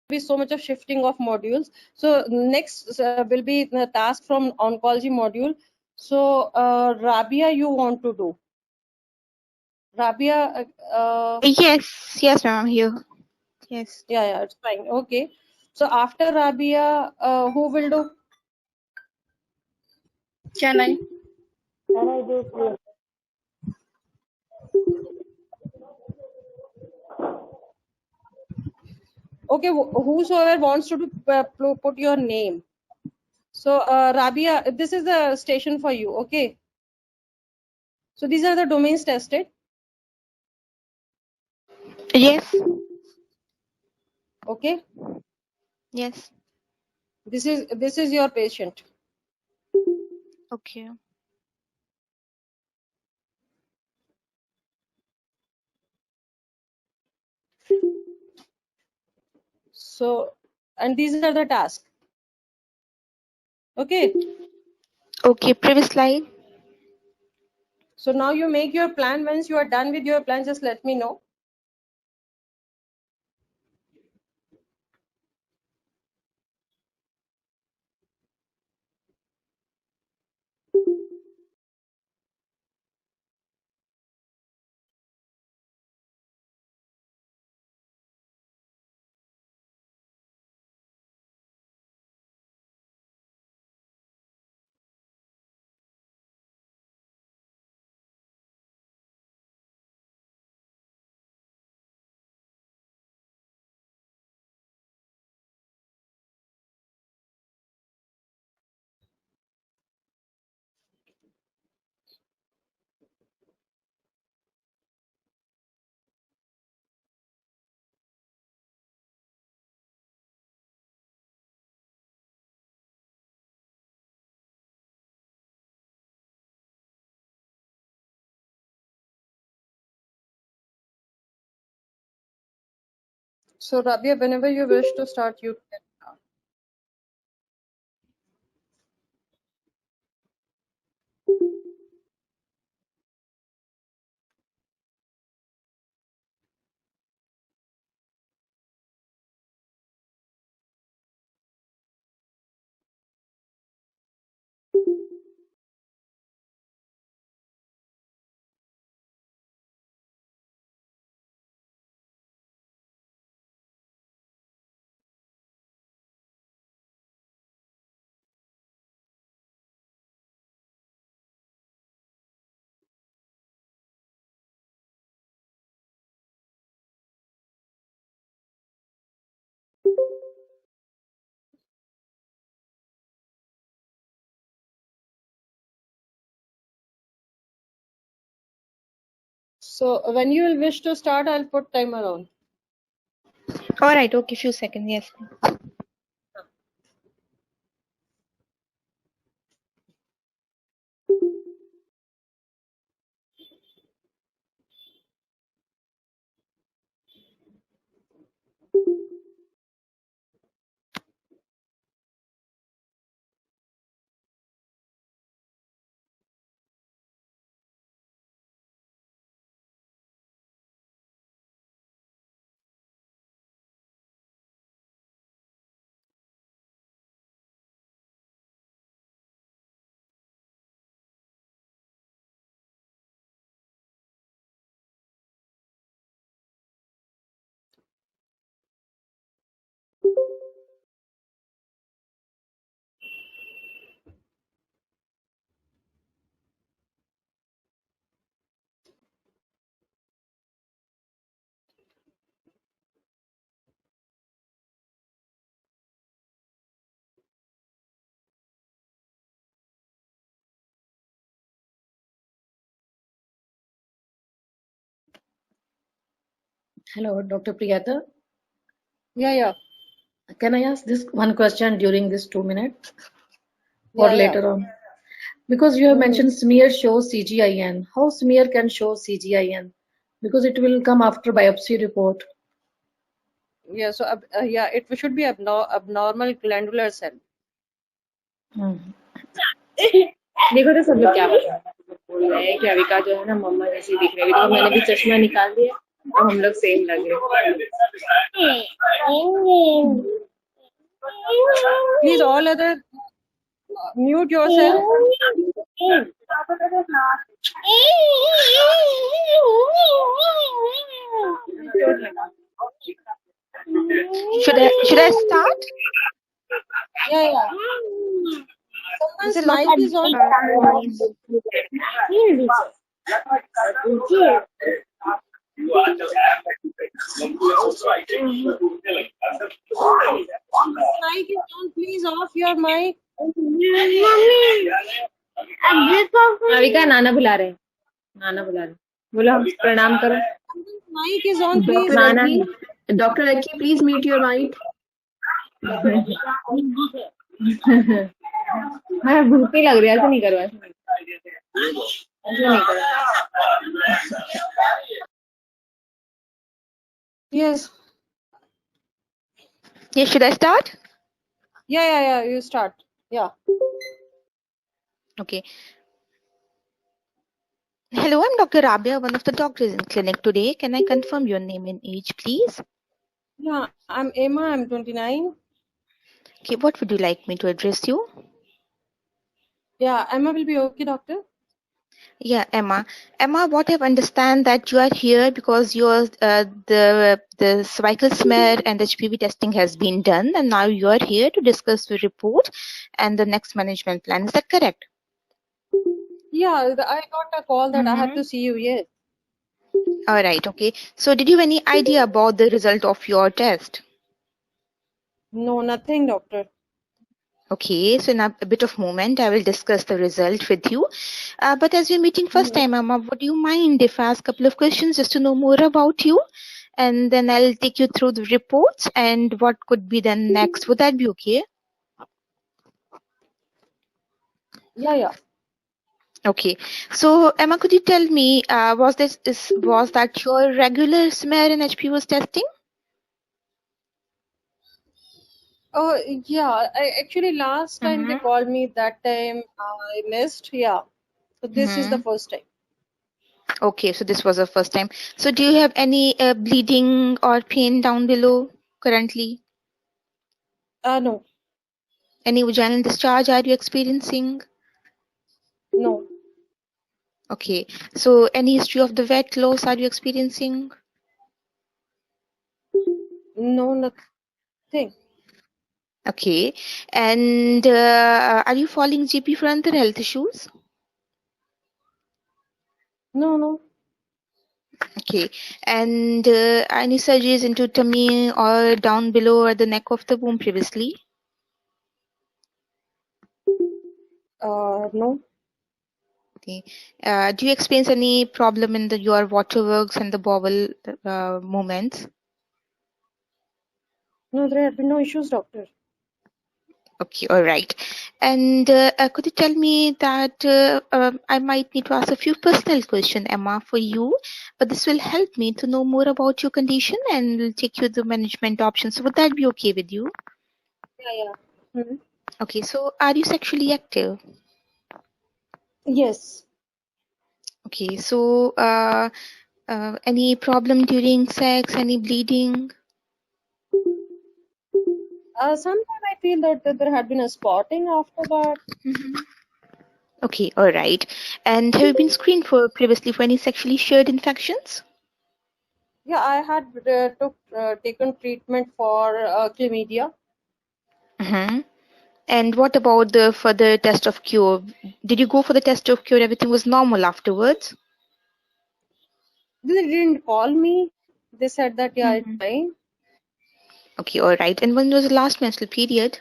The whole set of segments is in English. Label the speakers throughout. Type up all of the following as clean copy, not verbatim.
Speaker 1: be so much of shifting of modules. So next will be the task from oncology module. So Rabia, you want to do? Rabia,
Speaker 2: Yes, ma'am, I'm here. Yes.
Speaker 1: yeah, it's fine. Okay. So after Rabia, who will do?
Speaker 2: Can I?
Speaker 1: Can I do? Okay, whosoever wants to do, put your name. So Rabia, this is the station for you. Okay. So these are the domains tested.
Speaker 2: Yes.
Speaker 1: Okay.
Speaker 2: Yes.
Speaker 1: This is your patient.
Speaker 2: Okay.
Speaker 1: So, and these are the tasks. Okay.
Speaker 2: Okay, previous slide.
Speaker 1: So now you make your plan. Once you are done with your plan, just let me know. So Rabia, whenever you wish to start, you can start. So when you will wish to start, I'll put timer on.
Speaker 2: All right. Okay, few seconds. Yes.
Speaker 3: Hello, Dr. Priyata.
Speaker 1: Yeah.
Speaker 3: Can I ask this one question during this 2 minutes or
Speaker 1: Yeah.
Speaker 3: later on? Because you have mentioned smear shows CGIN. How smear can show CGIN? Because it will come after biopsy report.
Speaker 1: Yeah. So yeah, it should be abnormal glandular cell.
Speaker 3: देखो तो सब लोग क्या बोल रहे हैं कि अविका जो है ना मम्मा जैसी दिख रही है, तो मैंने भी चश्मा निकाल दिया
Speaker 4: हम लोग सेम लग रहे।
Speaker 1: Please, all other mute yourself.
Speaker 2: Should I start?
Speaker 1: Yeah.
Speaker 2: There's a
Speaker 1: Someone's
Speaker 2: lot
Speaker 1: mic
Speaker 2: of
Speaker 1: is on.
Speaker 2: noise.
Speaker 1: Mic is on. Please off your mic.
Speaker 4: Avika नाना बुला रहे हैं, नाना बुला रहे हैं। बोलो प्रणाम करो।
Speaker 1: Mic is on, please.
Speaker 4: Nana
Speaker 5: Dr. Aki, please mute your mic.
Speaker 4: मैं भूखी लग रही है, ऐसे नहीं करो, ऐसे नहीं करो।
Speaker 1: Yes.
Speaker 2: Yeah, should I start?
Speaker 1: Yeah. You start. Yeah.
Speaker 2: Okay. Hello, I'm Dr. Rabia, one of the doctors in clinic today. Can I confirm your name and age, please?
Speaker 1: Yeah. I'm Emma. I'm 29.
Speaker 2: Okay, what would you like me to address you?
Speaker 1: Yeah. Emma will be okay, doctor.
Speaker 2: Yeah, Emma. Emma, what I understand that you are here because your the cervical smear and HPV testing has been done, and now you are here to discuss the report and the next management plan. Is that correct?
Speaker 1: Yeah. I got a call that I had to see you. Yes.
Speaker 2: All right. Okay. So, did you have any idea about the result of your test?
Speaker 1: No, nothing, doctor.
Speaker 2: Okay, so in a bit of moment, I will discuss the result with you. But as we're meeting first time, Emma, would you mind if I ask a couple of questions just to know more about you? And then I'll take you through the reports and what could be then next. Would that be okay?
Speaker 1: Yeah.
Speaker 2: Okay. So, Emma, could you tell me, was that your regular smear and HPV was testing?
Speaker 1: Oh, yeah. Actually, last time they called me, that time I missed. Yeah. So this is the first time.
Speaker 2: Okay, so this was the first time. So, do you have any bleeding or pain down below currently?
Speaker 1: No.
Speaker 2: Any vaginal discharge are you experiencing?
Speaker 1: No.
Speaker 2: Okay, so any history of the weight loss are you experiencing?
Speaker 1: No, nothing.
Speaker 2: Okay, and are you following GP for other health issues?
Speaker 1: No.
Speaker 2: Okay, and any surgeries into tummy or down below or the neck of the womb previously?
Speaker 1: No.
Speaker 2: Okay, do you experience any problem in your waterworks and the bowel movements?
Speaker 1: No, there have been no issues, doctor.
Speaker 2: Okay, all right. And could you tell me that I might need to ask a few personal questions, Emma, for you, but this will help me to know more about your condition and will take you the management options. So would that be okay with you?
Speaker 1: Yeah.
Speaker 2: Okay, so are you sexually active?
Speaker 1: Yes.
Speaker 2: Okay, so any problem during sex, any bleeding?
Speaker 1: Sometimes I feel that there had been a spotting after that.
Speaker 2: Okay, all right. And have you been screened previously for any sexually shared infections?
Speaker 1: Yeah, I had taken treatment for chlamydia.
Speaker 2: And what about the further test of cure? Did you go for the test of cure? Everything was normal afterwards?
Speaker 1: They didn't call me. They said that, yeah, it's fine.
Speaker 2: Okay, all right. And when was the last menstrual period?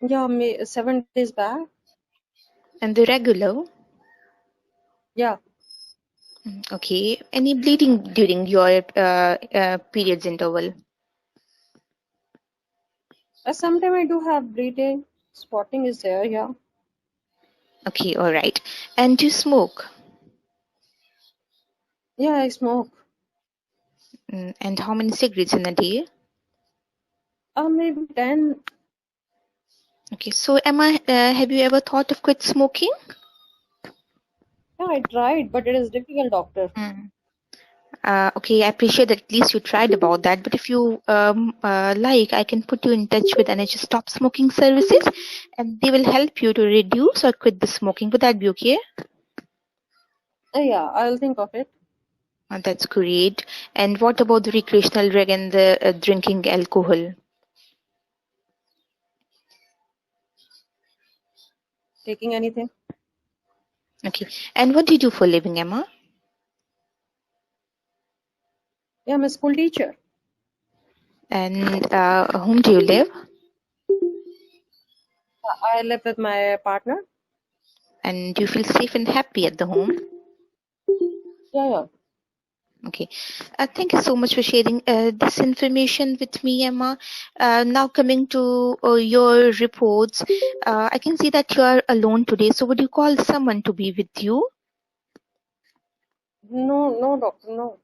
Speaker 1: Yeah, 7 days back.
Speaker 2: And the regular?
Speaker 1: Yeah.
Speaker 2: Okay. Any bleeding during your periods interval?
Speaker 1: Sometimes I do have bleeding. Spotting is there, yeah.
Speaker 2: Okay, all right. And do you smoke?
Speaker 1: Yeah, I smoke.
Speaker 2: And how many cigarettes in a day?
Speaker 1: Maybe 10.
Speaker 2: Okay, so Emma, have you ever thought of quit smoking?
Speaker 1: Yeah, I tried, but it is difficult, doctor.
Speaker 2: Okay, I appreciate that at least you tried about that. But if you like, I can put you in touch with NHS Stop Smoking Services, and they will help you to reduce or quit the smoking. Would that be okay?
Speaker 1: Yeah, I'll think of it.
Speaker 2: That's great. And what about the recreational drug and the drinking alcohol?
Speaker 1: Taking anything?
Speaker 2: Okay. And what do you do for a living, Emma?
Speaker 1: Yeah, I'm a school teacher.
Speaker 2: And whom do you live?
Speaker 1: I live with my partner.
Speaker 2: And do you feel safe and happy at the home?
Speaker 1: Yeah.
Speaker 2: Okay. Thank you so much for sharing this information with me, Emma. Now coming to your reports, I can see that you are alone today. So would you call someone to be with you?
Speaker 1: No, doctor, no.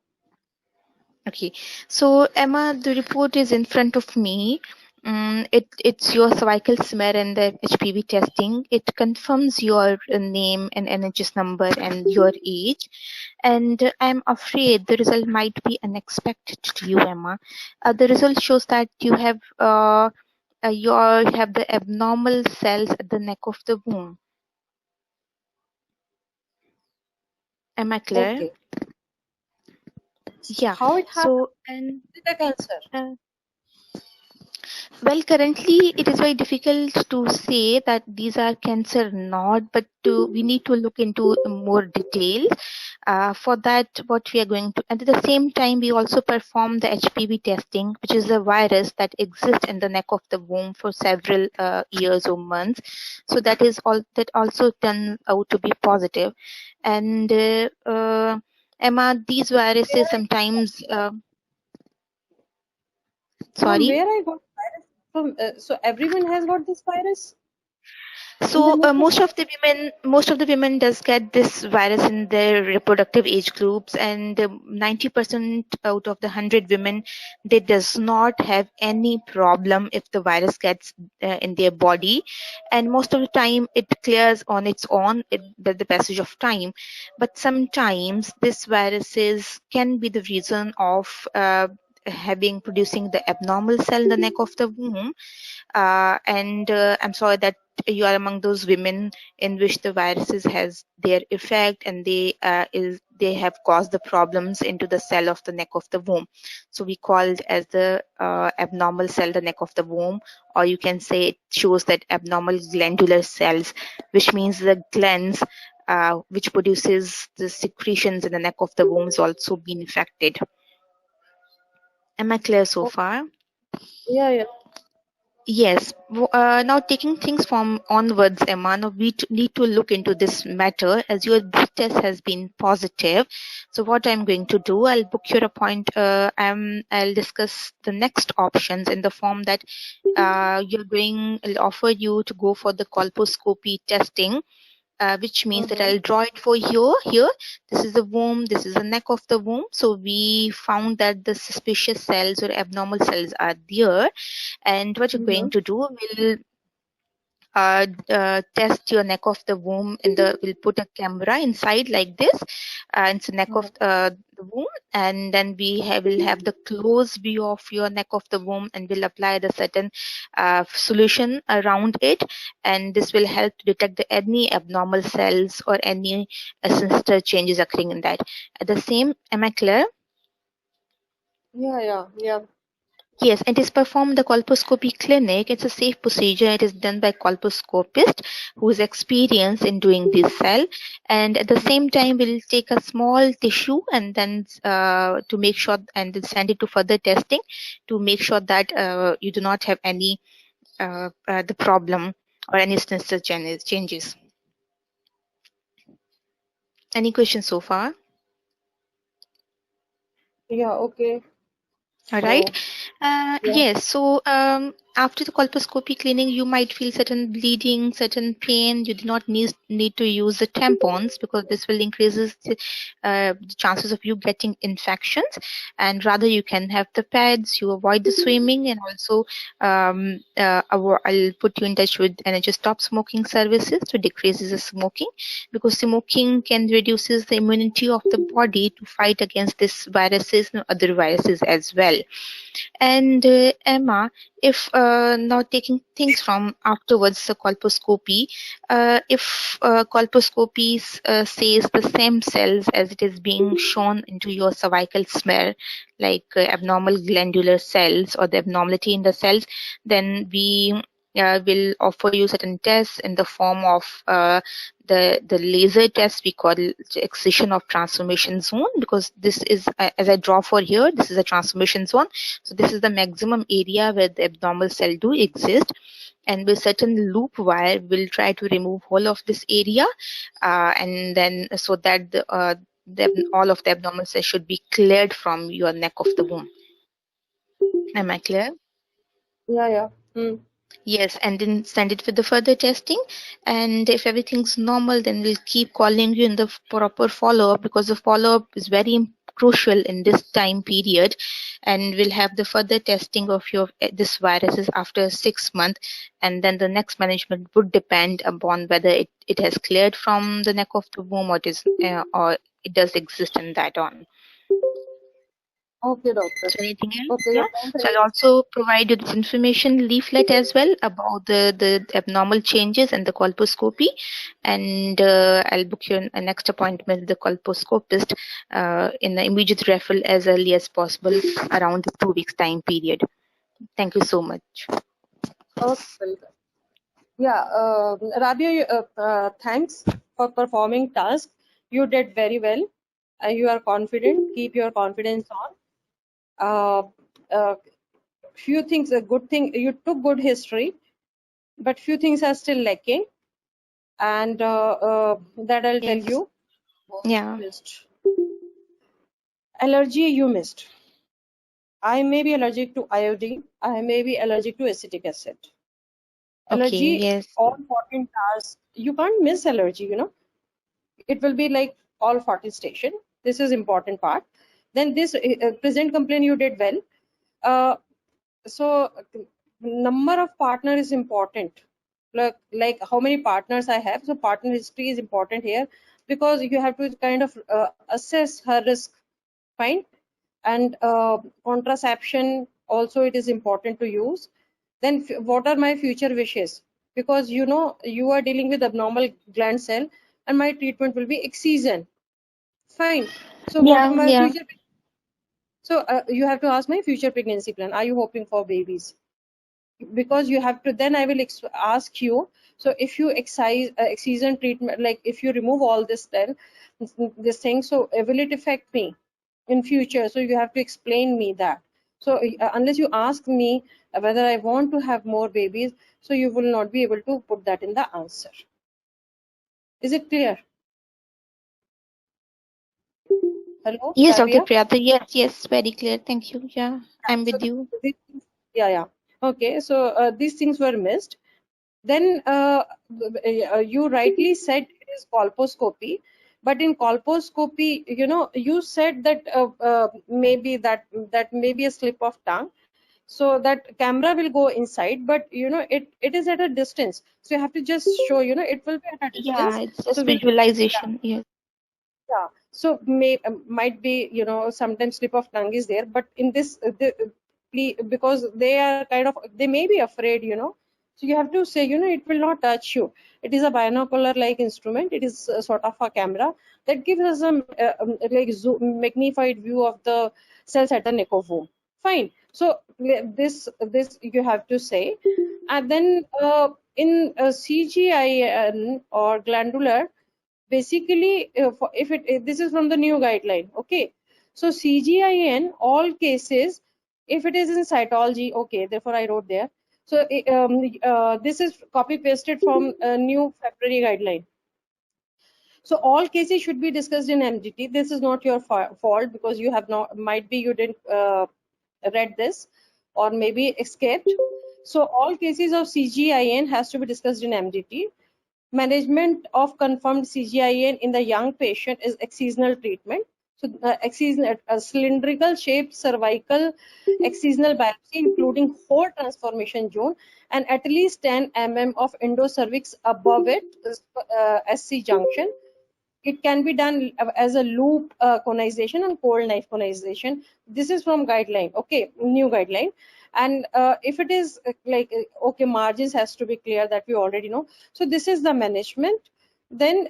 Speaker 2: Okay. So Emma, the report is in front of me. It's your cervical smear and the HPV testing. It confirms your name and NHS number and your age. And I'm afraid the result might be unexpected to you, Emma. The result shows that you have the abnormal cells at the neck of the womb. Am I clear?
Speaker 1: Okay.
Speaker 2: Yeah.
Speaker 1: How it happened?
Speaker 2: So and
Speaker 1: Is it a cancer?
Speaker 2: Well, currently it is very difficult to say that these are cancer or not, but we need to look into more details. For that, what we are going to, and at the same time, we also perform the HPV testing, which is a virus that exists in the neck of the womb for several years or months. So that is all. That also turns out to be positive. And Emma, these viruses sometimes.
Speaker 1: From
Speaker 2: Sorry.
Speaker 1: where I got virus? From so everyone has got this virus in the
Speaker 2: So
Speaker 1: neck of.
Speaker 2: most of the women does get this virus in their reproductive age groups, and 90% out of the 100 women, they does not have any problem if the virus gets in their body, and most of the time it clears on its own with the passage of time. But sometimes this viruses can be the reason of having producing the abnormal cell in the neck of the womb, and I'm sorry that you are among those women in which the viruses has their effect, and they have caused the problems into the cell of the neck of the womb. So we call it as the abnormal cell the neck of the womb, or you can say it shows that abnormal glandular cells, which means the glands which produces the secretions in the neck of the womb is also being affected. Am I clear so far?
Speaker 1: Yeah.
Speaker 2: Yes. Now taking things from onwards, Emma, now we need to look into this matter as your blood test has been positive. So what I'm going to do, I'll book your appointment. I'll discuss the next options in the form that I'll offer you to go for the colposcopy testing. Which means that I'll draw it for you here. This is the womb, this is the neck of the womb. So we found that the suspicious cells or abnormal cells are there. And what you're going to do, we'll test your neck of the womb we'll put a camera inside like this, it's the neck of the womb, and then will have the close view of your neck of the womb, and we'll apply the certain solution around it, and this will help to detect any abnormal cells or any sinister changes occurring in that. At the same, am I clear?
Speaker 1: Yeah.
Speaker 2: Yes, it is performed the colposcopy clinic. It's a safe procedure. It is done by colposcopist who is experienced in doing this cell. And at the same time, we'll take a small tissue and then to make sure and then send it to further testing to make sure that you do not have any the problem or any sinister changes. Any questions so far?
Speaker 1: Yeah. Okay.
Speaker 2: All right.
Speaker 1: So, yeah.
Speaker 2: Yes. So after the colposcopy cleaning, you might feel certain bleeding, certain pain. You do not need to use the tampons because this will increases the chances of you getting infections. And rather, you can have the pads. You avoid the swimming, and also I'll put you in touch with NHS Stop Smoking Services to decrease the smoking, because smoking can reduces the immunity of the body to fight against these viruses and other viruses as well. And Emma, if now taking things from afterwards the colposcopy, if colposcopy says the same cells as it is being shown into your cervical smear, like abnormal glandular cells or the abnormality in the cells, then we will offer you certain tests in the form of the laser test we call excision of transformation zone, because this is as I draw for here, this is a transformation zone. So this is the maximum area where the abnormal cell do exist, and with certain loop wire we'll try to remove all of this area, and then so that all of the abnormal cells should be cleared from your neck of the womb. Am I clear?
Speaker 1: Yeah.
Speaker 2: Yes, and then send it for the further testing. And if everything's normal, then we'll keep calling you in the proper follow-up, because the follow-up is very crucial in this time period. And we'll have the further testing of your this viruses after 6 months. And then the next management would depend upon whether it has cleared from the neck of the womb or it does exist in that on.
Speaker 1: Okay, doctor.
Speaker 2: So anything else?
Speaker 1: Okay,
Speaker 2: Yeah. So I'll also provide you this information leaflet as well about the abnormal changes and the colposcopy, and I'll book you a next appointment with the colposcopist in the immediate referral as early as possible around the 2 weeks time period. Thank you so much.
Speaker 1: Okay. Yeah, Rabia, thanks for performing task. You did very well. You are confident. Keep your confidence on. Few things, a good thing, you took good history, but few things are still lacking, and that I'll tell you.
Speaker 2: Yeah.
Speaker 1: Allergy you missed. I may be allergic to iodine. I may be allergic to acetic acid. Allergy,
Speaker 2: Okay, yes.
Speaker 1: all 14 tasks. You can't miss allergy, It will be like all 40 station. This is important part. Then this present complaint you did well. So number of partner is important. Like how many partners I have. So partner history is important here, because you have to kind of assess her risk. Fine. And contraception also it is important to use. Then what are my future wishes? Because you are dealing with abnormal gland cell, and my treatment will be excision. Fine. So what are my future? So you have to ask my future pregnancy plan. Are you hoping for babies? Because you have to, then I will ask you. So if you excision treatment, like if you remove all this, then this thing, so will it affect me in future? So you have to explain me that. So unless you ask me whether I want to have more babies, so you will not be able to put that in the answer. Is it clear? Hello?
Speaker 2: Yes,
Speaker 1: Rabia?
Speaker 2: Dr. Priyata. Yes, very clear. Thank you. Yeah, I'm with you.
Speaker 1: Yeah. Okay, so these things were missed. Then you rightly said it is colposcopy, but in colposcopy, you said that maybe that may be a slip of tongue. So that camera will go inside, but it is at a distance. So you have to just show, it will be at a distance.
Speaker 2: Yeah, it's just
Speaker 1: so
Speaker 2: visualization. Yes.
Speaker 1: Yeah. So might be, sometimes slip of tongue is there, but in this, because they are kind of, they may be afraid, So you have to say, it will not touch you. It is a binocular-like instrument. It is sort of a camera that gives us a like magnified view of the cells at the neck of womb. Fine. So this you have to say, and then in CGIN or glandular. Basically, if this is from the new guideline, okay. So CGIN, all cases, if it is in cytology, okay. Therefore, I wrote there. So this is copy pasted from a new February guideline. So all cases should be discussed in MDT. This is not your fault, because you have not, might be you didn't read this, or maybe escaped. So all cases of CGIN has to be discussed in MDT. Management of confirmed CGIN in the young patient is excisional treatment. So cylindrical shaped cervical excisional biopsy, including whole transformation zone and at least 10 mm of endocervix above it, SC junction. It can be done as a loop conization and cold knife conization. This is from guideline, okay, new guideline. And if it is okay, margins has to be clear, that we already know. So this is the management. Then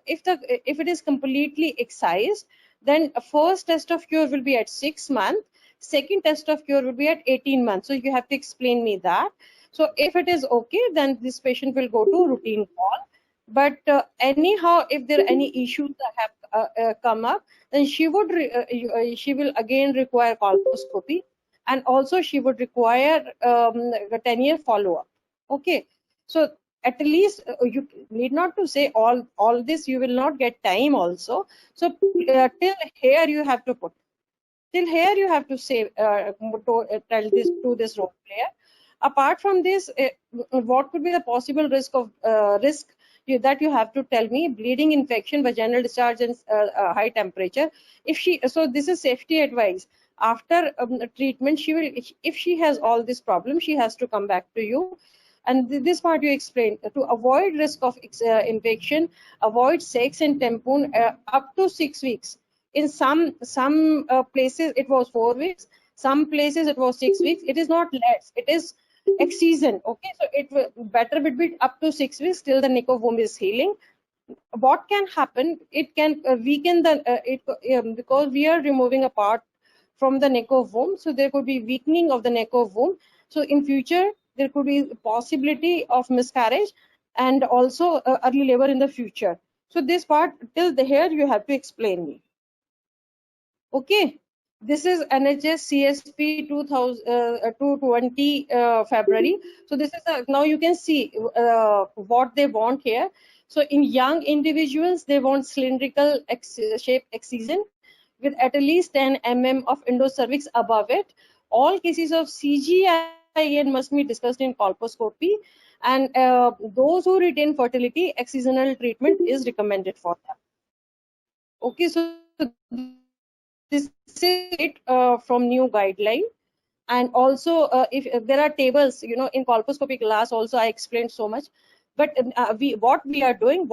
Speaker 1: if it is completely excised, then first test of cure will be at 6 months, second test of cure will be at 18 months. So you have to explain me that. So if it is okay, then this patient will go to routine call. But anyhow, if there are any issues that have come up, then she will again require colposcopy, and also she would require a 10-year follow-up. Okay, so at least you need not to say all this. You will not get time also. So till here you have to put. Till here you have to say tell this to this role player. Apart from this, what could be the possible risk that you have to tell me? Bleeding, infection, vaginal discharge, and high temperature. So this is safety advice. After treatment, if she has all this problem, she has to come back to you. And this part you explained, to avoid risk of infection, avoid sex and tampon up to 6 weeks. In some places it was 4 weeks, some places it was 6 weeks. It is not less, it is excision. Okay, so it better would be up to 6 weeks till the neck of womb is healing. What can happen? It can weaken the because we are removing a part from the neck of womb, so there could be weakening of the neck of womb. So in future there could be possibility of miscarriage and also early labor in the future. So this part till here you have to explain me. Okay, this is NHS CSP 220 February. So this is now you can see what they want here. So in young individuals, they want cylindrical shape excision with at least 10 mm of endocervix above it. All cases of CGIN must be discussed in colposcopy, and those who retain fertility, excisional treatment is recommended for them. Okay, so this is it from new guideline. And also if there are tables, in colposcopy class also I explained so much. But what we are doing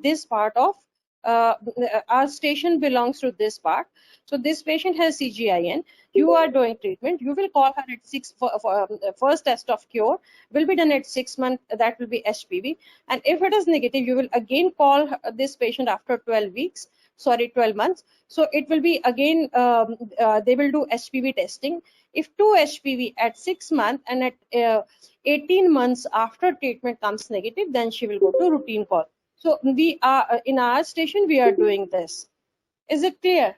Speaker 1: this part of our station belongs to this part. So this patient has CGIN, you are doing treatment, you will call her at 6 for first test of cure will be done at 6 months, that will be HPV. And if it is negative, you will again call this patient after 12 months. So it will be again they will do HPV testing. If 2 HPV at 6 months and at 18 months after treatment comes negative, then she will go to routine call. So we are in our station, we are doing this. Is it clear,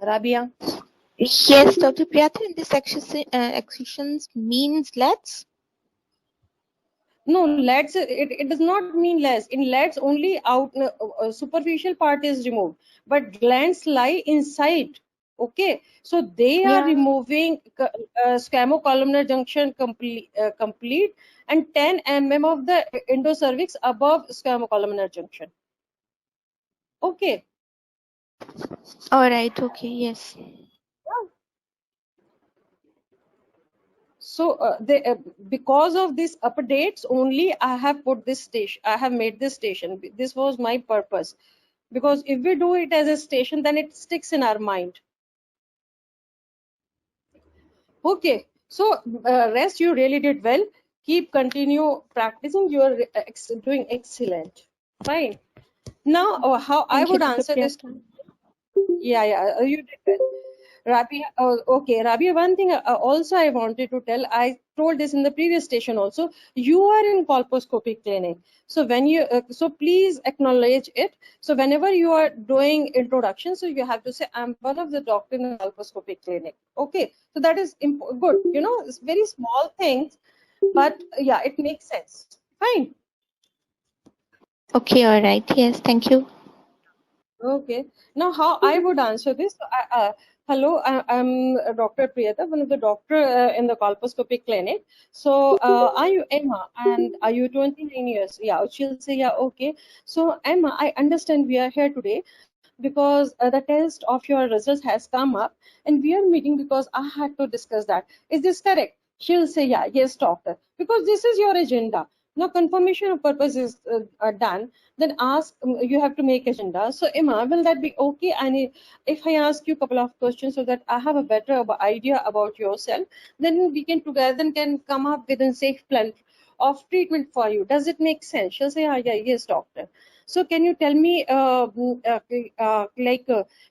Speaker 1: Rabia?
Speaker 2: Yes, Dr. Priyata, in this excisions means LEDs?
Speaker 1: No, LEDs, it does not mean less. In LEDs, only superficial part is removed, but glands lie inside. Okay, so they are removing scamocolumnar junction complete and 10 mm of the endocervix above scamocolumnar junction. Okay.
Speaker 2: All right. Okay. Yes.
Speaker 1: So because of these updates only, I have put this station. I have made this station. This was my purpose, because if we do it as a station, then it sticks in our mind. Okay, so rest, you really did well. Continue practicing. You are doing excellent. Fine. Now, how I would answer this? Yeah, you did well. Rabia, okay, Rabia, one thing also I wanted to tell, I told this in the previous station also, you are in colposcopy clinic. So when you, so please acknowledge it. So whenever you are doing introduction, so you have to say, I'm one of the doctor in colposcopy clinic. Okay, so that is good. It's very small things, but yeah, it makes sense. Fine.
Speaker 2: Okay, all right. Yes, thank you.
Speaker 1: Okay. Now, how I would answer this? Hello, I'm Dr. Priyata, one of the doctor in the colposcopic clinic. So, are you Emma? And are you 29 years? Yeah, she'll say, yeah, okay. So, Emma, I understand we are here today because the test of your results has come up, and we are meeting because I had to discuss that. Is this correct? She'll say, yeah, yes, doctor, because this is your agenda. Now, confirmation of purpose is done. Then ask, you have to make agenda. So, Emma, will that be okay? And if I ask you a couple of questions so that I have a better idea about yourself, then we can together can come up with a safe plan of treatment for you. Does it make sense? She'll say, yeah, yes, doctor. So can you tell me, can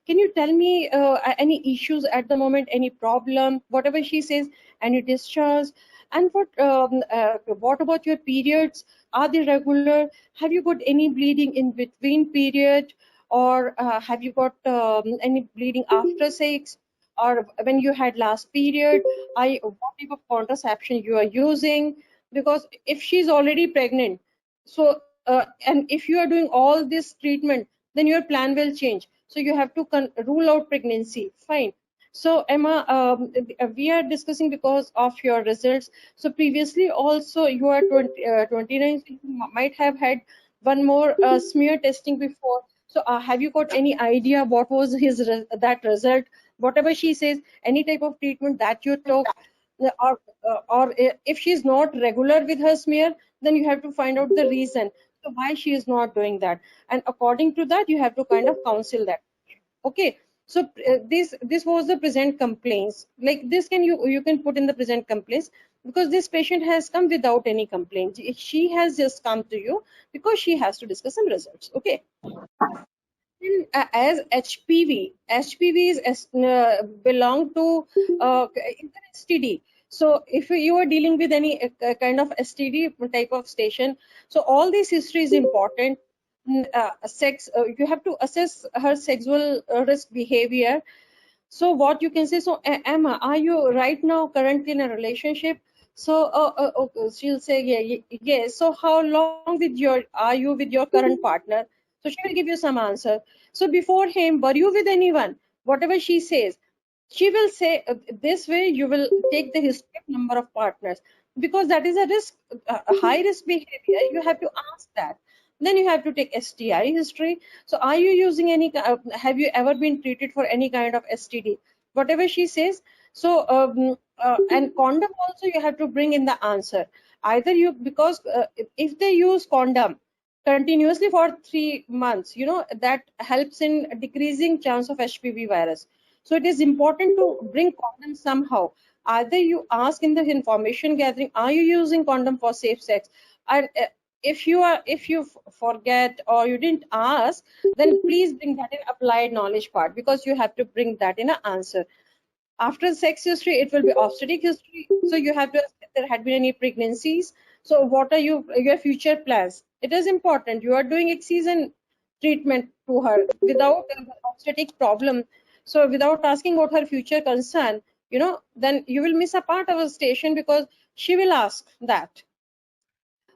Speaker 1: you tell me any issues at the moment, any problem, whatever she says, any discharge, and what about your periods? Are they regular? Have you got any bleeding in between period, or have you got any bleeding after 6, or when you had last period? What type of contraception you are using? Because if she's already pregnant, so and if you are doing all this treatment, then your plan will change, so you have to rule out pregnancy. Fine. So Emma, we are discussing because of your results. So previously also you are 29, so you might have had one more smear testing before. So have you got any idea what was that result? Whatever she says, any type of treatment that you took, or if she's not regular with her smear, then you have to find out the reason. So why she is not doing that, and according to that, you have to kind of counsel that. Okay. So this was the present complaints. Like this, you can put in the present complaints, because this patient has come without any complaint. She has just come to you because she has to discuss some results. Okay. As HPV is belong to STD. So if you are dealing with any kind of STD type of station, so all this history is important. Sex, you have to assess her sexual risk behavior. So what you can say, so Emma, are you right now currently in a relationship? So okay, she'll say, yeah, yes. So how long are you with your current partner? So she will give you some answer. So before him, were you with anyone? Whatever she says, she will say, this way you will take the history of number of partners, because that is a risk, a high risk behavior. You have to ask that. Then you have to take STI history. So are you using any, have you ever been treated for any kind of STD? Whatever she says. So, and condom also you have to bring in the answer. Either you, because if they use condom continuously for 3 months, that helps in decreasing chance of HPV virus. So it is important to bring condom somehow. Either you ask in the information gathering, are you using condom for safe sex? And if you forget or you didn't ask, then please bring that in applied knowledge part, because you have to bring that in an answer. After sex history, it will be obstetric history. So you have to ask if there had been any pregnancies. So what are your future plans? It is important. You are doing excision treatment to her without obstetric problem. So without asking what her future concern, then you will miss a part of a station, because she will ask that.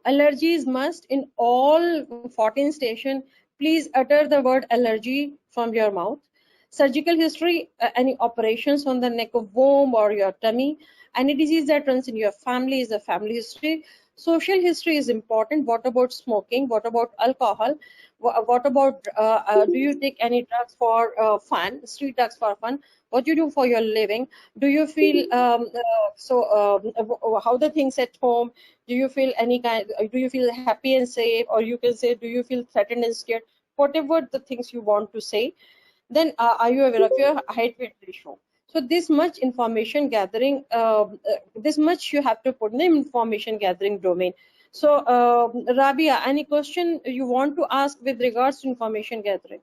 Speaker 1: Allergies must in all 14 station. Please utter the word allergy from your mouth. Surgical history, any operations on the neck of womb or your tummy, any disease that runs in your family is a family history. Social history is important. What about smoking? What about alcohol? What about, do you take any drugs for fun, street drugs for fun? What you do for your living? Do you feel, how the things at home? Do you feel do you feel happy and safe, or you can say, do you feel threatened and scared? Whatever the things you want to say. Then are you aware of your height weight ratio? So this much information gathering, this much you have to put in the information gathering domain. So Rabia, any question you want to ask with regards to information gathering?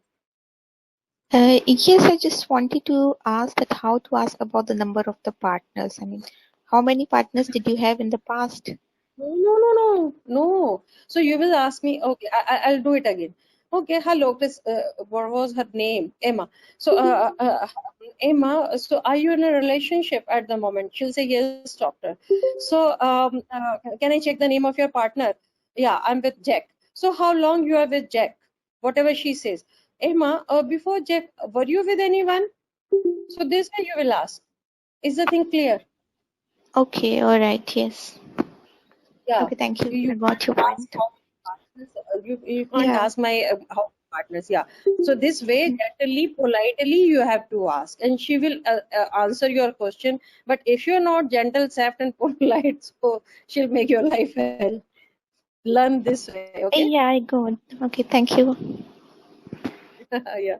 Speaker 2: Yes, I just wanted to ask that how to ask about the number of the partners. I mean, how many partners did you have in the past?
Speaker 1: No. So you will ask me, okay, I'll do it again. Okay, hello, Chris, what was her name? Emma. So, Emma, so are you in a relationship at the moment? She'll say, yes, doctor. So, can I check the name of your partner? Yeah, I'm with Jack. So how long you are with Jack? Whatever she says. Emma, before Jack, were you with anyone? So this way you will ask. Is the thing clear?
Speaker 2: Okay, all right, yes.
Speaker 1: Yeah.
Speaker 2: Okay, thank you.
Speaker 1: You
Speaker 2: I got your
Speaker 1: can't ask
Speaker 2: point.
Speaker 1: how partners, you can't
Speaker 2: Yeah.
Speaker 1: ask my how partners. Yeah. So this way, gently, politely, you have to ask, and she will answer your question. But if you're not gentle, soft, and polite, so she'll make your life hell. Learn this way, okay?
Speaker 2: Yeah, I got. Okay, thank you.
Speaker 1: Yeah.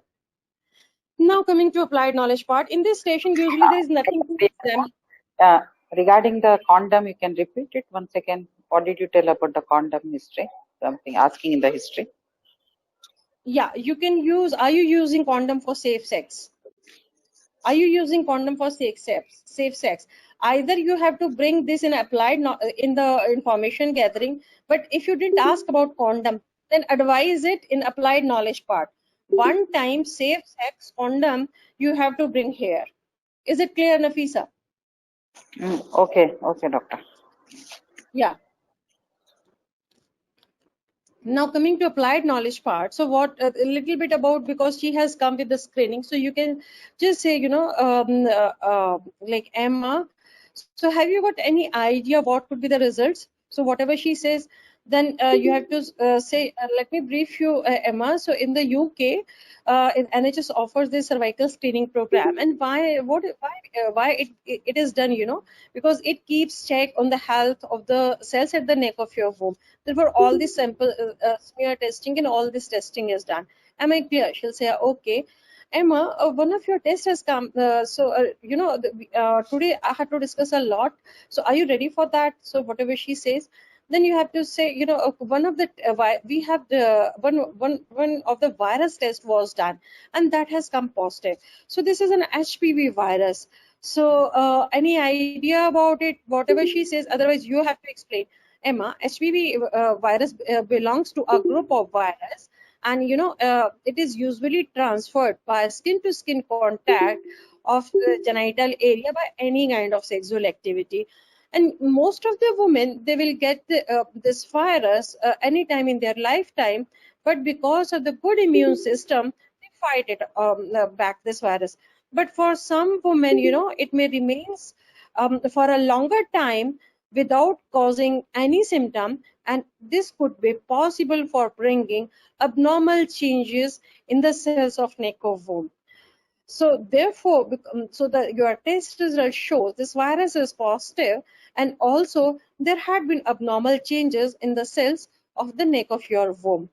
Speaker 1: Now coming to applied knowledge part. In this station, usually there is nothing to examine.
Speaker 6: Uh, Regarding the condom, you can repeat it once again. What did you tell about the condom history? Something asking in the history.
Speaker 1: Yeah, you can use. Are you using condom for safe sex? Are you using condom for safe sex? Either you have to bring this in applied in the information gathering, but if you didn't ask about condom, then advise it in applied knowledge part. One time safe sex condom you have to bring here. Is it clear, Nafisa?
Speaker 6: Okay, doctor.
Speaker 1: Yeah. Now coming to applied knowledge part, so what a little bit about, because she has come with the screening, so you can just say, like Emma, so have you got any idea what could be the results? So whatever she says, then you have to say, let me brief you, Emma. So in the UK, in NHS offers this cervical screening program, and why it is done, because it keeps check on the health of the cells at the neck of your womb. Therefore, all this sample smear testing and all this testing is done. Am I clear? She'll say, okay. Emma, one of your tests has come. Today I had to discuss a lot. So are you ready for that? So whatever she says, then you have to say, one of the we have the one of the virus test was done, and that has come positive. So this is an HPV virus. So any idea about it? Whatever she says, otherwise you have to explain. Emma, HPV virus belongs to a group of virus, and it is usually transferred by skin to skin contact of the genital area by any kind of sexual activity. And most of the women, they will get this virus anytime in their lifetime, but because of the good immune system, they fight it back, this virus. But for some women, it may remains for a longer time without causing any symptom, and this could be possible for bringing abnormal changes in the cells of neck of womb. So therefore, so that your test result shows this virus is positive, and also there had been abnormal changes in the cells of the neck of your womb.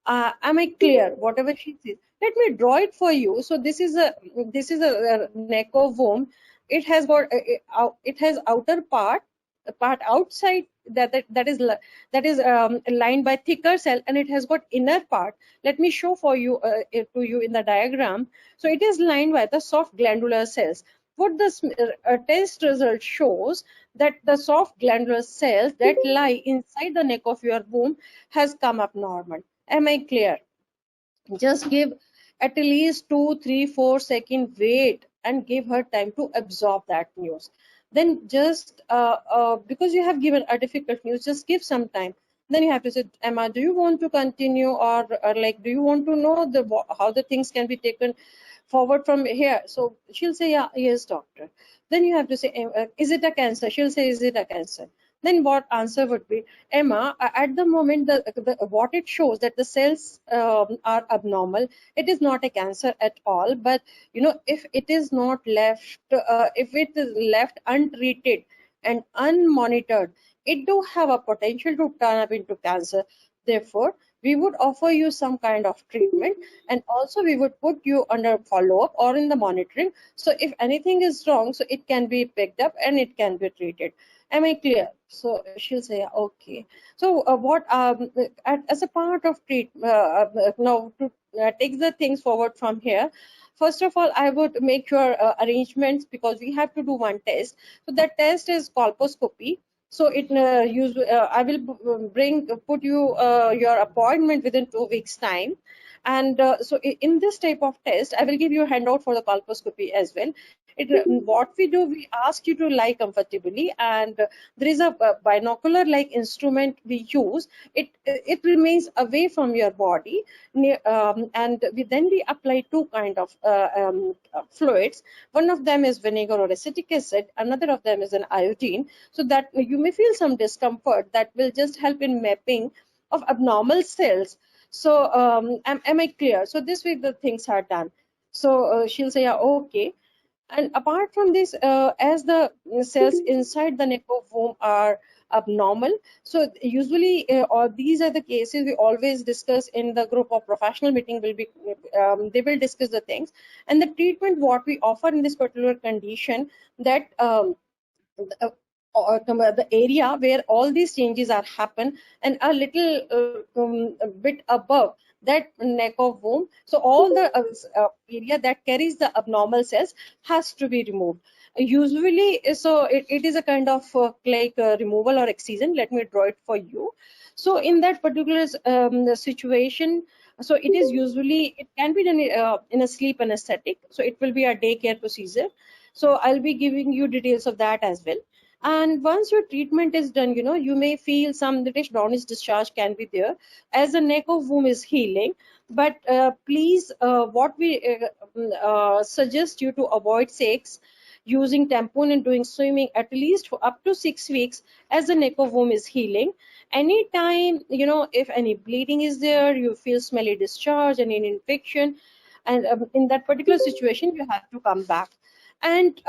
Speaker 1: Am I clear? Whatever she says, let me draw it for you. So this is a neck of womb. It has got it has outer part, the part outside that is lined by thicker cell, and it has got inner part. Let me show for you it to you in the diagram. So it is lined by the soft glandular cells. What this test result shows, that the soft glandular cells that lie inside the neck of your womb has come up normal. Am I clear? Just give at least 2, 3, 4 second wait and give her time to absorb that news. Then just because you have given a difficult news, just give some time. Then you have to say, Emma, do you want to continue, or like, do you want to know how the things can be taken forward from here? So she'll say, yeah, yes, doctor. Then you have to say, is it a cancer? She'll say, is it a cancer? Then what answer would be, Emma, at the moment, what it shows, that the cells are abnormal. It is not a cancer at all. But if it is not left, if it is left untreated and unmonitored, it do have a potential to turn up into cancer. Therefore, we would offer you some kind of treatment, and also we would put you under follow-up or in the monitoring. So if anything is wrong, so it can be picked up and it can be treated. Am I clear? So she'll say, okay. So what as a part of now to take the things forward from here, first of all, I would make your arrangements, because we have to do one test. So that test is colposcopy. So I will put you your appointment within 2 weeks time. And so in this type of test, I will give you a handout for the colposcopy as well. What we do, we ask you to lie comfortably, and there is a binocular like instrument we use. It remains away from your body, and we apply two kind of fluids. One of them is vinegar or acetic acid, another of them is an iodine, so that you may feel some discomfort that will just help in mapping of abnormal cells. So am I clear? So this way the things are done. So she'll say, yeah, okay. And apart from this, as the cells inside the neck of womb are abnormal, so usually or these are the cases we always discuss in the group of professional meeting. Will be they will discuss the things and the treatment what we offer in this particular condition, that the area where all these changes are happen, and a little a bit above that neck of womb, so all the area that carries the abnormal cells has to be removed usually. So it is a kind of like removal or excision. Let me draw it for you. So in that particular situation, so it is usually, it can be done in a sleep anesthetic, so it will be a daycare procedure. So I'll be giving you details of that as well. And once your treatment is done, you may feel some brownish discharge can be there as the neck of womb is healing. But please, what we suggest you to avoid sex, using tampon and doing swimming at least for up to 6 weeks as the neck of womb is healing. Anytime, if any bleeding is there, you feel smelly discharge and an infection, and in that particular situation, you have to come back. And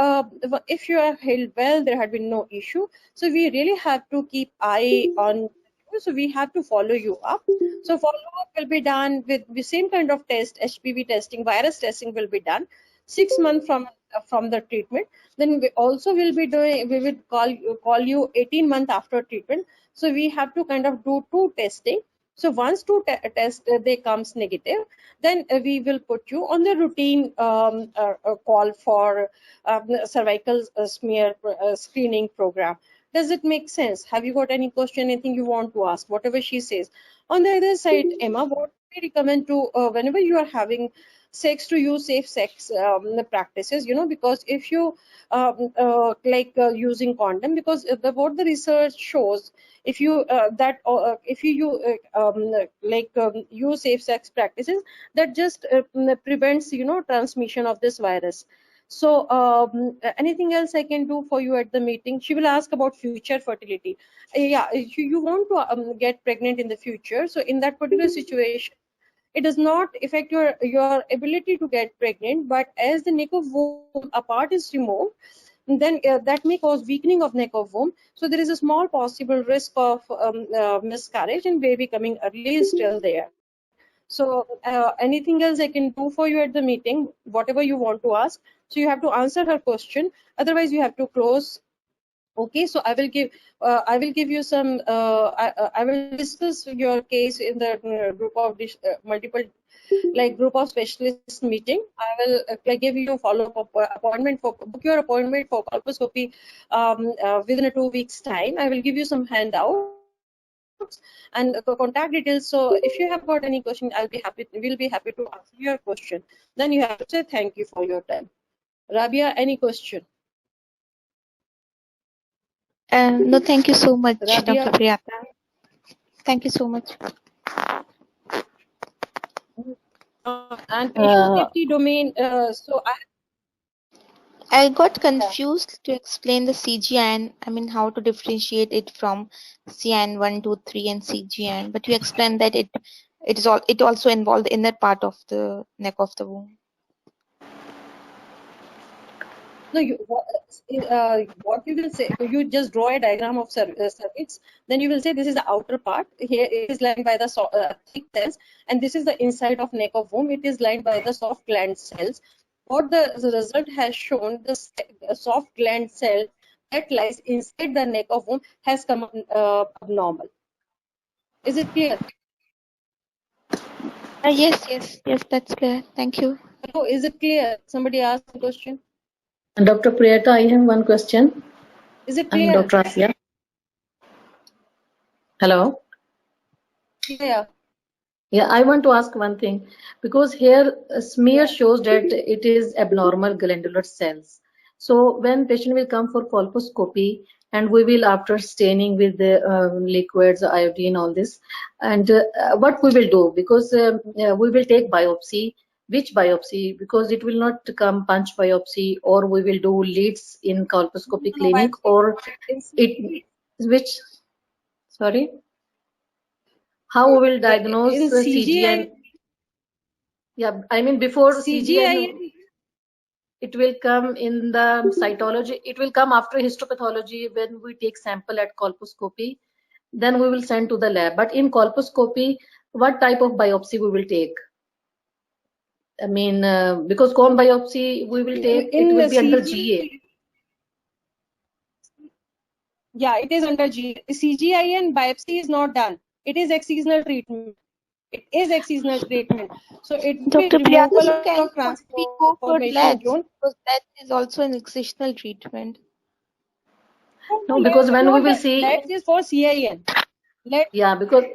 Speaker 1: if you are held well, there had been no issue. So we really have to keep eye on you. So we have to follow you up. So follow-up will be done with the same kind of test, HPV testing, virus testing will be done 6 months from the treatment. Then we also will be doing, we will call you 18 months after treatment. So we have to kind of do 2 testing. So once 2 tests they comes negative, then we will put you on the routine call for cervical smear screening program. Does it make sense? Have you got any question, anything you want to ask? Whatever she says. On the other side, Emma, what we recommend to whenever you are having sex, to use safe sex practices, because if you using condom, because what the research shows, if you use safe sex practices, that just prevents transmission of this virus. So anything else I can do for you at the meeting? She will ask about future fertility. Yeah, you want to get pregnant in the future, so in that particular situation, it does not affect your ability to get pregnant, but as the neck of womb a part is removed, then that may cause weakening of neck of womb. So there is a small possible risk of miscarriage and baby coming early is still there. So anything else I can do for you at the meeting, whatever you want to ask. So you have to answer her question, otherwise you have to close. Okay, so I will give you some I will discuss your case in the group of multiple group of specialists meeting. I will give you a follow-up appointment for book your appointment for colposcopy within a 2 weeks time. I will give you some handouts and the contact details. So if you have got any question, we'll be happy to answer your question. Then you have to say thank you for your time. Rabia, any question?
Speaker 2: No, thank you so much,
Speaker 1: Rabia.
Speaker 2: Dr. Priyata. Thank you so much.
Speaker 1: And patient safety domain. So
Speaker 2: I got confused to explain the CGIN. I mean, how to differentiate it from CGIN 1, 2, 3, and CGIN. But you explained that it also involved the inner part of the neck of the womb.
Speaker 1: No, what you will say, you just draw a diagram of cervix, then you will say this is the outer part. Here it is lined by the thick cells, and this is the inside of neck of womb. It is lined by the soft gland cells. What the result has shown, the soft gland cell that lies inside the neck of womb has come abnormal. Is it clear?
Speaker 2: Yes, that's clear. Thank you.
Speaker 1: Hello, is it clear? Somebody asked a question.
Speaker 3: Dr. Priyata, I have one question.
Speaker 1: Is it clear?
Speaker 3: Dr. Afia. Hello.
Speaker 1: Yeah.
Speaker 3: Yeah, I want to ask one thing, because here a smear shows that it is abnormal glandular cells. So when patient will come for colposcopy, and we will, after staining with the liquids, iodine, all this, and what we will do, because we will take biopsy. Which biopsy? Because it will not come punch biopsy, or we will do leads in colposcopy
Speaker 1: No
Speaker 3: clinic,
Speaker 1: biopsy.
Speaker 3: or it which, sorry, how we will diagnose
Speaker 1: In
Speaker 3: CGN?
Speaker 1: CGI,
Speaker 3: Yeah, I mean before CGN,
Speaker 1: CGIN,
Speaker 3: it will come in the cytology. It will come after histopathology when we take sample at colposcopy. Then we will send to the lab. But in colposcopy, what type of biopsy we will take? I mean, because cone biopsy we will take, it
Speaker 1: in
Speaker 3: will be under
Speaker 1: CG,
Speaker 3: GA.
Speaker 1: yeah, it is under G. CGIN biopsy is not done. It is excisional treatment. It is excisional treatment. So it will be
Speaker 2: Dr. Priyata,
Speaker 1: removal
Speaker 2: so can
Speaker 1: of
Speaker 2: we go for
Speaker 1: transformation
Speaker 2: LADs?
Speaker 1: zone.
Speaker 2: Because that is also an excisional treatment.
Speaker 3: No, because when we
Speaker 1: Not
Speaker 3: will
Speaker 1: the
Speaker 3: see,
Speaker 1: LEDs is for CIN. LED,
Speaker 3: yeah, because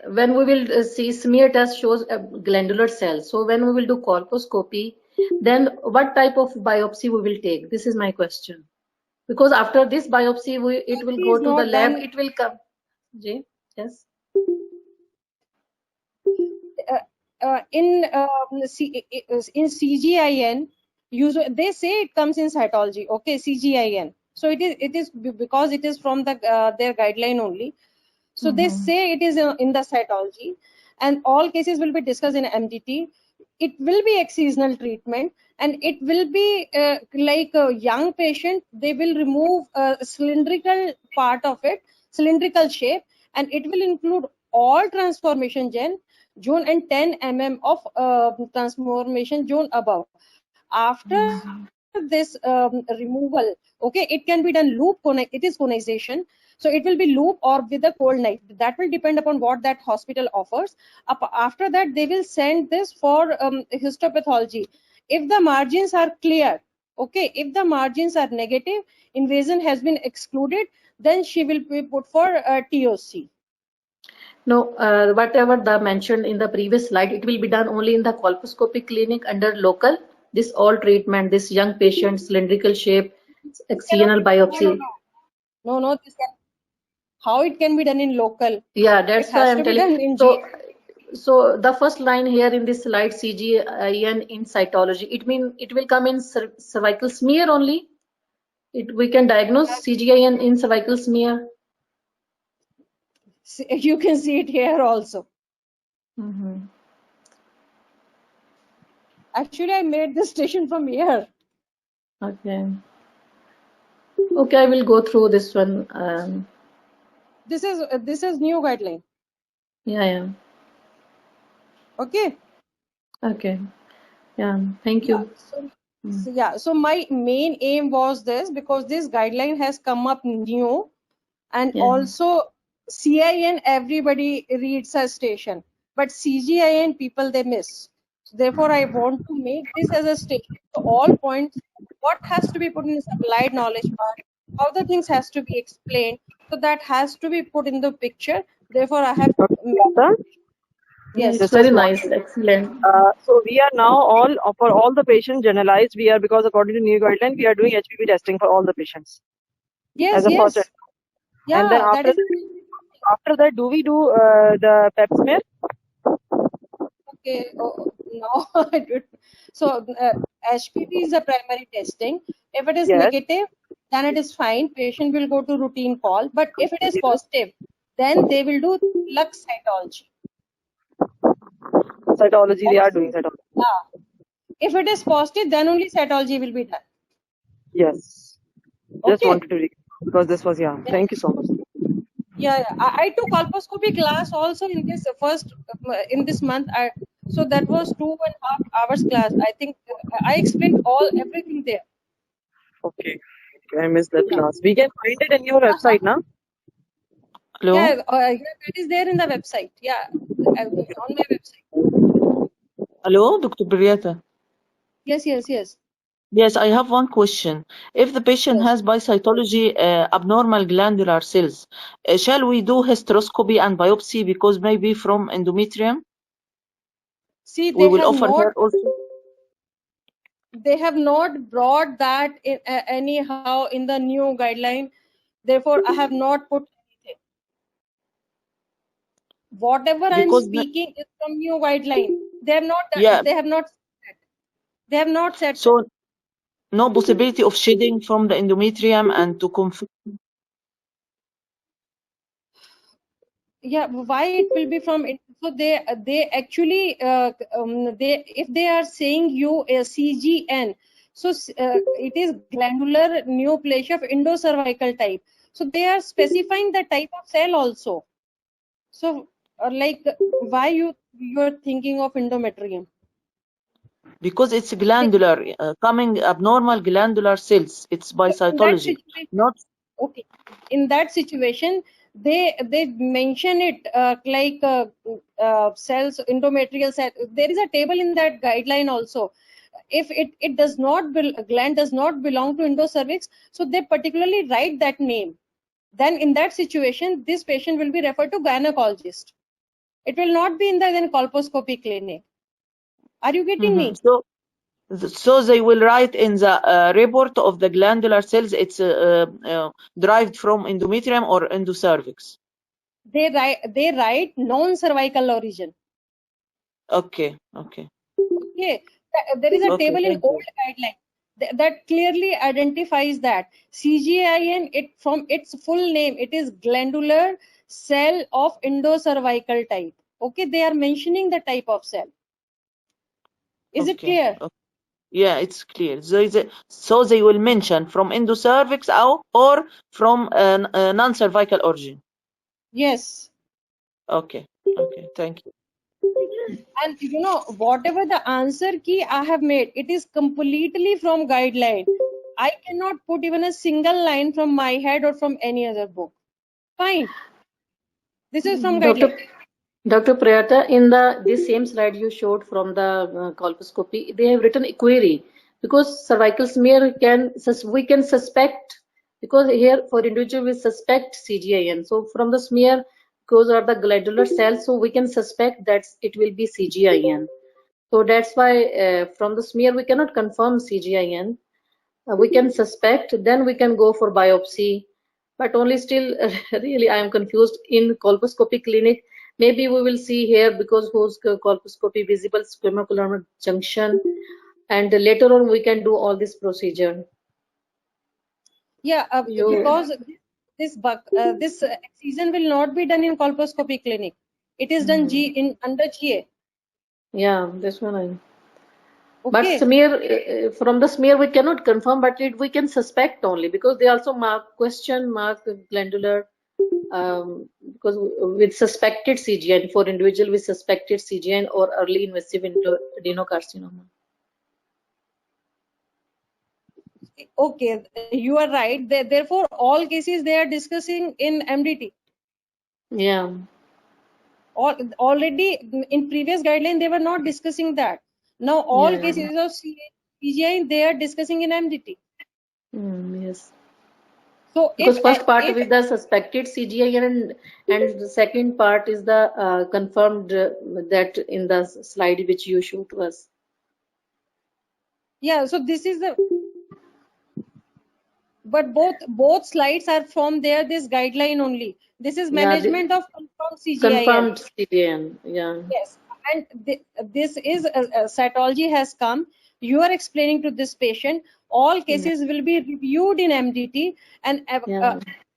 Speaker 3: when we will see smear test shows glandular cells. So when we will do colposcopy, then what type of biopsy we will take? This is my question. Because after this biopsy, it will
Speaker 1: biopsy
Speaker 3: go
Speaker 1: is
Speaker 3: to the
Speaker 1: not
Speaker 3: lab.
Speaker 1: done.
Speaker 3: It will come. Jay, yes.
Speaker 1: In CGIN, they say it comes in cytology. Okay, CGIN. So it is because it is from the their guideline only. So they say it is in the cytology, and all cases will be discussed in MDT. It will be excisional treatment, and it will be like a young patient. They will remove a cylindrical part of it, cylindrical shape, and it will include all transformation zone and 10 mm of transformation zone above. After this removal, okay, it can be done loop it is conization. So it will be loop or with a cold knife. That will depend upon what that hospital offers. After that, they will send this for histopathology. If the margins are clear, okay, if the margins are negative, invasion has been excluded, then she will be put for TOC.
Speaker 3: No, whatever the mentioned in the previous slide, it will be done only in the colposcopy clinic under local. This all treatment, this young patient, cylindrical shape, excisional biopsy.
Speaker 1: No, how it can be done in local?
Speaker 3: Yeah,
Speaker 1: It
Speaker 3: that's why
Speaker 1: has
Speaker 3: I'm
Speaker 1: to be
Speaker 3: telling.
Speaker 1: done in G.
Speaker 3: So the first line here in this slide, CGIN in cytology, it mean it will come in cervical smear only. We can diagnose CGIN in cervical smear.
Speaker 1: You can see it here also. Actually, I made this station from here.
Speaker 3: Okay. Okay, I will go through this one.
Speaker 1: This is new guideline.
Speaker 3: Yeah.
Speaker 1: Okay.
Speaker 3: Okay. Yeah. Thank you.
Speaker 1: So my main aim was this, because this guideline has come up new, and also CIN everybody reads a station, but CGIN people they miss. So therefore, I want to make this as a station. So all points, what has to be put in this applied knowledge part, how the things has to be explained. So that has to be put in the picture. Therefore, I have
Speaker 3: Yeah,
Speaker 1: yes.
Speaker 3: it's very nice. Excellent.
Speaker 7: So we are now for all the patients generalized. We are, because according to new guideline, we are doing HPV testing for all the patients.
Speaker 1: Yes,
Speaker 7: as a
Speaker 1: yes.
Speaker 7: first.
Speaker 1: Yeah,
Speaker 7: And then
Speaker 1: that is
Speaker 7: after that, do we do the Pep smear?
Speaker 1: okay. Oh, no, I don't. So HPV is a primary testing. If it is negative, then it is fine. Patient will go to routine call. But if it is positive, then they will do lux cytology.
Speaker 7: Cytology, they are doing cytology.
Speaker 1: Yeah. If it is positive, then only cytology will be done.
Speaker 7: Yes. Just wanted to read, because this was Thank you so much.
Speaker 1: Yeah. I took colposcopy class also in this in this month. So that was 2.5 hours class. I think I explained everything there.
Speaker 7: Okay. I missed that class. We can find it in your website, now. Hello?
Speaker 1: Yeah, that is there in the website. Yeah, on my website.
Speaker 8: Hello, Dr. Priyata.
Speaker 1: Yes.
Speaker 8: Yes, I have one question. If the patient has by cytology abnormal glandular cells, shall we do hysteroscopy and biopsy, because maybe from endometrium?
Speaker 1: See,
Speaker 8: We will offer her also.
Speaker 1: they have not brought that in, anyhow in the new guideline. Therefore, I have not put anything. Whatever I'm
Speaker 8: Because
Speaker 1: speaking is from new guideline. They have not.
Speaker 8: yeah,
Speaker 1: They have not. They have not said.
Speaker 8: so no possibility of shedding from the endometrium and to confirm.
Speaker 1: Yeah, why it will be from it? So they actually they, if they are saying you a CGN, so it is glandular neoplasia of endocervical type. So they are specifying the type of cell also. So like why you are thinking of endometrium?
Speaker 8: Because it's glandular, coming abnormal glandular cells. It's by
Speaker 1: So in that
Speaker 8: cytology,
Speaker 1: situation,
Speaker 8: not.
Speaker 1: okay, in that situation they mention it like cells, endometrial cell. There is a table in that guideline also. If it does not gland does not belong to endocervix, so they particularly write that name. Then in that situation this patient will be referred to gynecologist. It will not be in the then colposcopy clinic. Are you getting me?
Speaker 8: So they will write in the report of the glandular cells it's derived from endometrium or endocervix.
Speaker 1: They write non-cervical origin.
Speaker 8: Okay.
Speaker 1: Okay, there is a
Speaker 8: Okay,
Speaker 1: table in
Speaker 8: thank you.
Speaker 1: old guideline that clearly identifies that CGIN, it from its full name, it is glandular cell of endocervical type. Okay, they are mentioning the type of cell. Is it
Speaker 8: Okay.
Speaker 1: clear?
Speaker 8: Yeah, it's clear. So they will mention from endocervix or from non-cervical origin.
Speaker 1: Yes.
Speaker 8: Okay, thank you.
Speaker 1: And you know, whatever the answer key I have made, it is completely from guideline. I cannot put even a single line from my head or from any other book. Fine. This is from guideline.
Speaker 3: Dr. Priyata, in this same slide you showed from the colposcopy, they have written query because cervical smear we can suspect, because here for individual we suspect CGIN. So from the smear, those are the glandular cells, so we can suspect that it will be CGIN. So that's why from the smear we cannot confirm CGIN. We can suspect, then we can go for biopsy, but only still really I am confused in colposcopy clinic. Maybe we will see here because whose colposcopy visible squamocolumnar junction, and later on we can do all this procedure.
Speaker 1: Yeah, because this excision will not be done in colposcopy clinic. It is done under GA.
Speaker 3: Yeah, this one But
Speaker 1: Okay.
Speaker 3: smear from the smear we cannot confirm, but we can suspect only because they also question mark glandular, because with suspected CGN for individual with suspected CGN or early invasive adenocarcinoma.
Speaker 1: Okay, you are right. Therefore, all cases they are discussing in MDT.
Speaker 3: Yeah.
Speaker 1: Already in previous guideline they were not discussing that. Now all cases of CGI they are discussing in MDT.
Speaker 3: Yes.
Speaker 1: So
Speaker 3: because first part with the suspected CGIN and the second part is the confirmed that in the slide which you showed to us.
Speaker 1: Yeah, so this is the, but both slides are from there, this guideline only. This is management of confirmed CGIN.
Speaker 3: Confirmed CGIN, yeah.
Speaker 1: Yes, and this is cytology has come. You are explaining to this patient. All cases will be reviewed in MDT, and if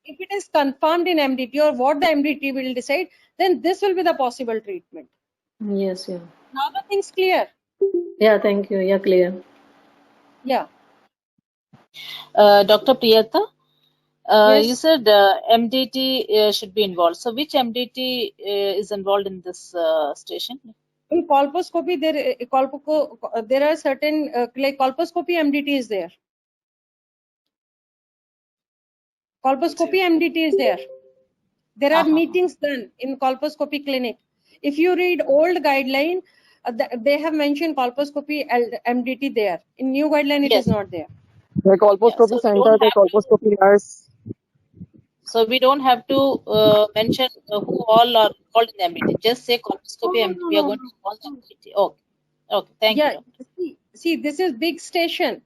Speaker 1: it is confirmed in MDT or what the MDT will decide, then this will be the possible treatment.
Speaker 3: Yes, yeah.
Speaker 1: Now the thing's clear.
Speaker 3: Yeah, thank you. Yeah, clear.
Speaker 1: Yeah.
Speaker 9: Dr. Priyata,
Speaker 1: yes.
Speaker 9: you said MDT should be involved. So which MDT is involved in this station?
Speaker 1: In colposcopy, there are certain like colposcopy MDT is there. Colposcopy MDT is there. There are meetings done in colposcopy clinic. If you read old guideline, they have mentioned colposcopy MDT there. In new guideline, it is not there.
Speaker 7: The colposcopy center, the colposcopy nurse.
Speaker 9: So we don't have to mention who all are called in the MDT. Just say colposcopy MDT. We are going to call the MDT. Okay. Okay, thank you,
Speaker 1: Yeah,
Speaker 9: doctor.
Speaker 1: see, this is big station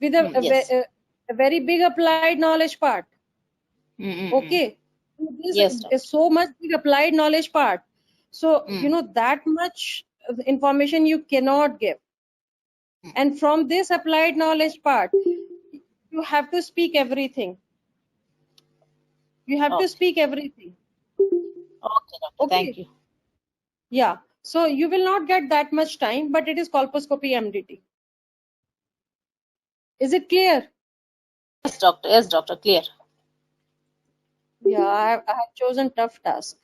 Speaker 1: with a,
Speaker 9: Yes.
Speaker 1: a very big applied knowledge part. Okay, this
Speaker 9: Yes, doctor.
Speaker 1: is so much big applied knowledge part. So
Speaker 9: Mm.
Speaker 1: that much information you cannot give. And from this applied knowledge part, you have to speak everything. You have to
Speaker 9: Okay.
Speaker 1: speak everything.
Speaker 9: Okay, doctor.
Speaker 1: Okay.
Speaker 9: Thank you.
Speaker 1: Yeah. So you will not get that much time, but it is colposcopy MDT. Is it clear?
Speaker 9: Yes, doctor. Yes, doctor. Clear.
Speaker 1: Yeah, I have chosen tough task.